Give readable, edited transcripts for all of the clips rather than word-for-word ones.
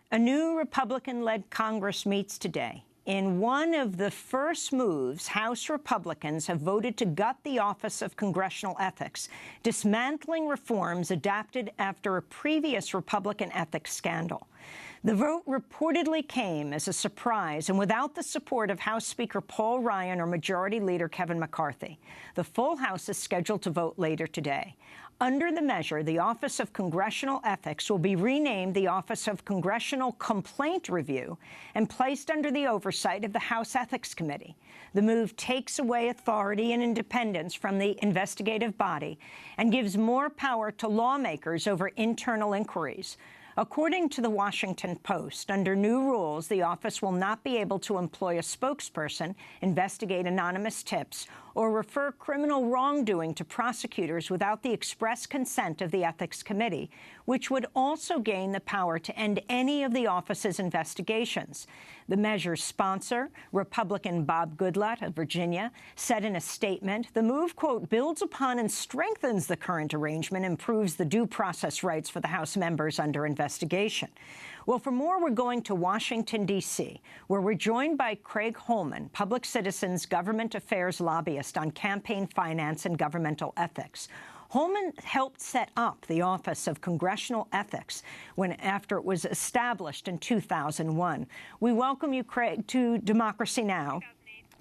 A new Republican-led Congress meets today. In one of the first moves, House Republicans have voted to gut the Office of Congressional Ethics, dismantling reforms adopted after a previous Republican ethics scandal. The vote reportedly came as a surprise and without the support of House Speaker Paul Ryan or Majority Leader Kevin McCarthy. The full House is scheduled to vote later today. Under the measure, the Office of Congressional Ethics will be renamed the Office of Congressional Complaint Review and placed under the oversight of the House Ethics Committee. The move takes away authority and independence from the investigative body and gives more power to lawmakers over internal inquiries. According to the Washington Post, under new rules, the office will not be able to employ a spokesperson, investigate anonymous tips, or refer criminal wrongdoing to prosecutors without the express consent of the Ethics Committee, which would also gain the power to end any of the office's investigations. The measure's sponsor, Republican Bob Goodlatte of Virginia, said in a statement, the move, quote, builds upon and strengthens the current arrangement, improves the due process rights for the House members under investigation. Well, for more, we're going to Washington, D.C., where we're joined by Craig Holman, Public Citizen's government affairs lobbyist on campaign finance and governmental ethics. Holman helped set up the Office of Congressional Ethics after it was established in 2001. We welcome you, Craig, to Democracy Now!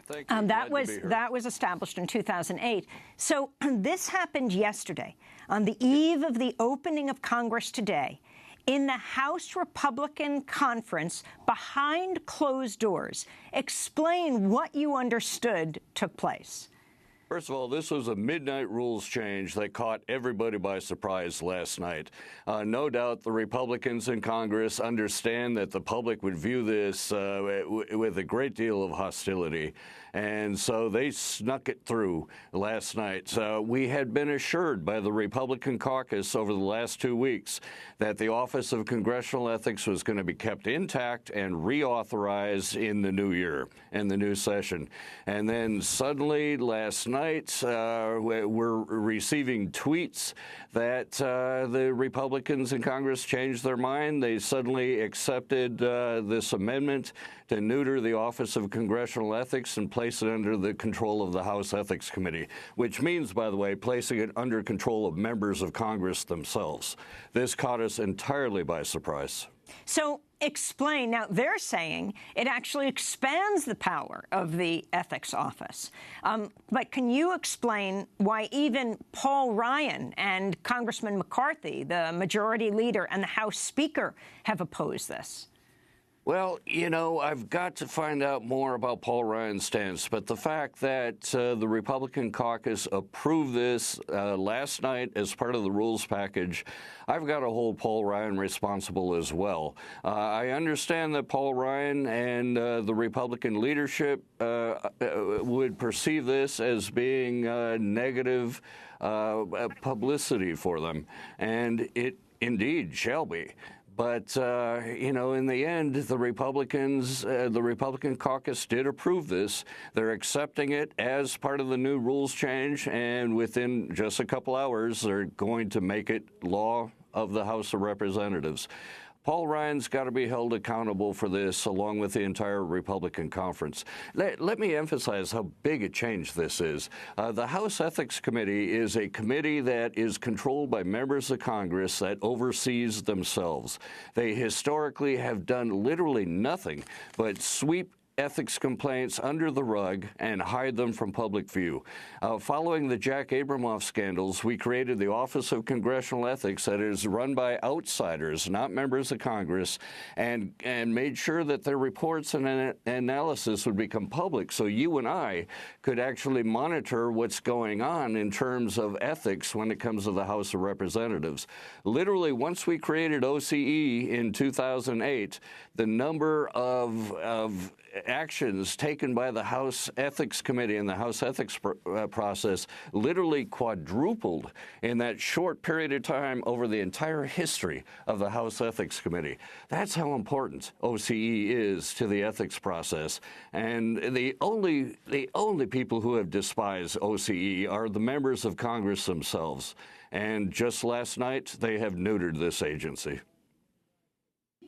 Thank you. That was established in 2008. So this happened yesterday, on the eve of the opening of Congress today. In the House Republican conference, behind closed doors, explain what you understood took place. First of all, this was a midnight rules change that caught everybody by surprise last night. No doubt the Republicans in Congress understand that the public would view this with a great deal of hostility. And so they snuck it through last night. So we had been assured by the Republican caucus over the last 2 weeks that the Office of Congressional Ethics was going to be kept intact and reauthorized in the new year, in the new session. And then suddenly last night, we're receiving tweets that the Republicans in Congress changed their mind. They suddenly accepted this amendment to neuter the Office of Congressional Ethics and place it under the control of the House Ethics Committee, which means, by the way, placing it under control of members of Congress themselves. This caught us entirely by surprise. So explain. Now, they're saying it actually expands the power of the Ethics Office. But can you explain why even Paul Ryan and Congressman McCarthy, the Majority Leader, and the House Speaker have opposed this? Well, you know, I've got to find out more about Paul Ryan's stance, but the fact that the Republican caucus approved this last night as part of the rules package, I've got to hold Paul Ryan responsible as well. I understand that Paul Ryan and the Republican leadership would perceive this as being negative publicity for them, and it indeed shall be. But, you know, in the end, the Republican caucus did approve this. They're accepting it as part of the new rules change, and within just a couple hours, they're going to make it law of the House of Representatives. Paul Ryan's got to be held accountable for this, along with the entire Republican conference. Let me emphasize how big a change this is. The House Ethics Committee is a committee that is controlled by members of Congress that oversees themselves. They historically have done literally nothing but sweep ethics complaints under the rug and hide them from public view. Following the Jack Abramoff scandals, we created the Office of Congressional Ethics that is run by outsiders, not members of Congress, and made sure that their reports and analysis would become public so you and I could actually monitor what's going on in terms of ethics when it comes to the House of Representatives. Literally, once we created OCE in 2008, the number of actions taken by the House Ethics Committee and the House Ethics process literally quadrupled in that short period of time over the entire history of the House Ethics Committee. That's how important OCE is to the ethics process. And the only people who have despised OCE are the members of Congress themselves. And just last night, they have neutered this agency.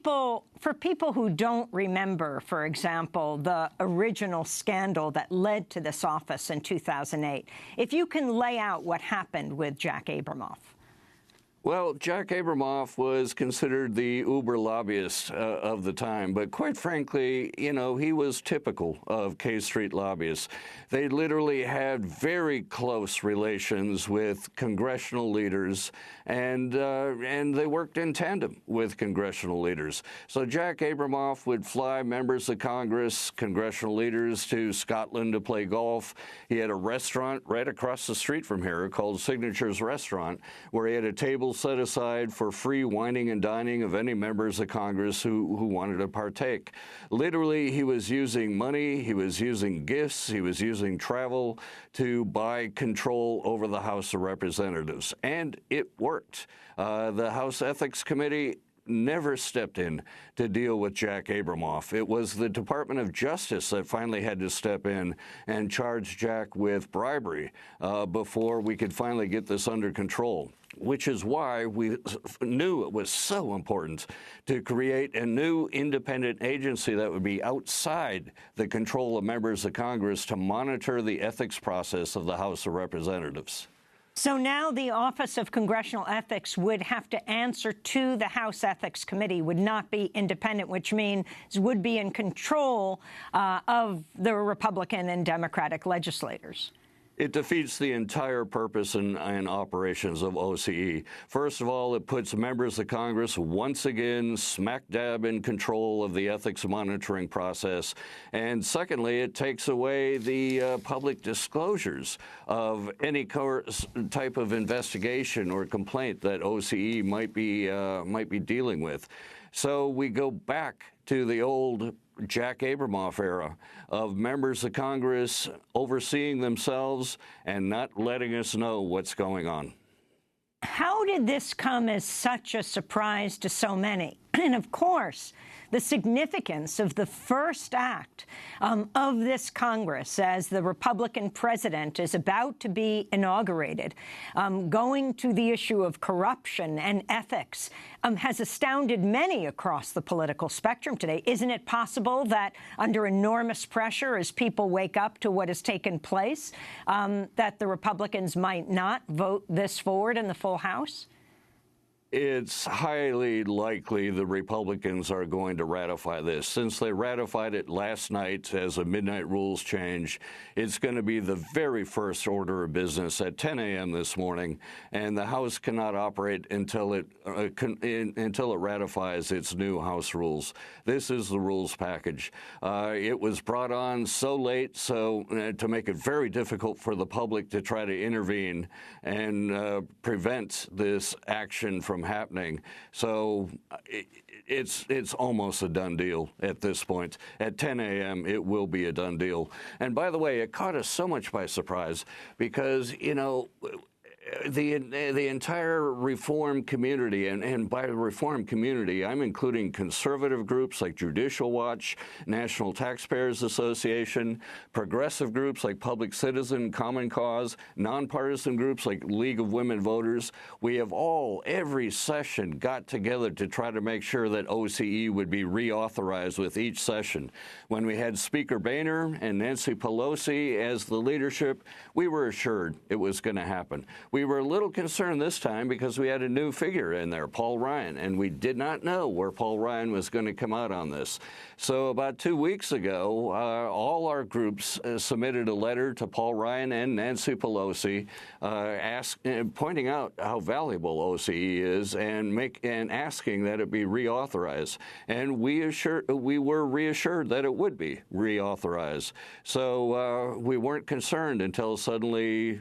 For people who don't remember, for example, the original scandal that led to this office in 2008, if you can lay out what happened with Jack Abramoff. Well, Jack Abramoff was considered the uber lobbyist of the time, but quite frankly, you know, he was typical of K Street lobbyists. They literally had very close relations with congressional leaders, and they worked in tandem with congressional leaders. So Jack Abramoff would fly members of Congress, congressional leaders to Scotland to play golf. He had a restaurant right across the street from here called Signature's Restaurant, where he had a table set aside for free wining and dining of any members of Congress who wanted to partake. Literally, he was using money, he was using gifts, he was using travel to buy control over the House of Representatives. And it worked. The House Ethics Committee never stepped in to deal with Jack Abramoff. It was the Department of Justice that finally had to step in and charge Jack with bribery before we could finally get this under control, which is why we knew it was so important to create a new independent agency that would be outside the control of members of Congress to monitor the ethics process of the House of Representatives. So now the Office of Congressional Ethics would have to answer to the House Ethics Committee, would not be independent, which means would be in control of the Republican and Democratic legislators. It defeats the entire purpose and operations of OCE. First of all, it puts members of Congress once again smack dab in control of the ethics monitoring process. And secondly, it takes away the public disclosures of any type of investigation or complaint that OCE might be dealing with. So we go back to the old Jack Abramoff era of members of Congress overseeing themselves and not letting us know what's going on. How did this come as such a surprise to so many? And of course, the significance of the first act of this Congress as the Republican president is about to be inaugurated, going to the issue of corruption and ethics, has astounded many across the political spectrum today. Isn't it possible that under enormous pressure, as people wake up to what has taken place, that the Republicans might not vote this forward in the full House? It's highly likely the Republicans are going to ratify this. Since they ratified it last night as a midnight rules change, it's going to be the very first order of business at 10 a.m. this morning, and the House cannot operate until it ratifies its new House rules. This is the rules package. It was brought on so late to make it very difficult for the public to try to intervene and prevent this action from happening. So it's almost a done deal at this point. At 10 a.m., it will be a done deal. And by the way, it caught us so much by surprise because, you know, the entire reform community, and by the reform community, I'm including conservative groups like Judicial Watch, National Taxpayers Association, progressive groups like Public Citizen, Common Cause, nonpartisan groups like League of Women Voters. We have all, every session, got together to try to make sure that OCE would be reauthorized with each session. When we had Speaker Boehner and Nancy Pelosi as the leadership, we were assured it was going to happen. We were a little concerned this time because we had a new figure in there, Paul Ryan, and we did not know where Paul Ryan was going to come out on this. So about 2 weeks ago, all our groups submitted a letter to Paul Ryan and Nancy Pelosi pointing out how valuable OCE is and asking that it be reauthorized. And we were reassured that it would be reauthorized. So we weren't concerned until suddenly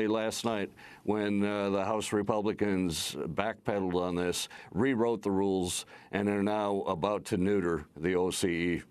last night when the House Republicans backpedaled on this, rewrote the rules, and are now about to neuter the OCE.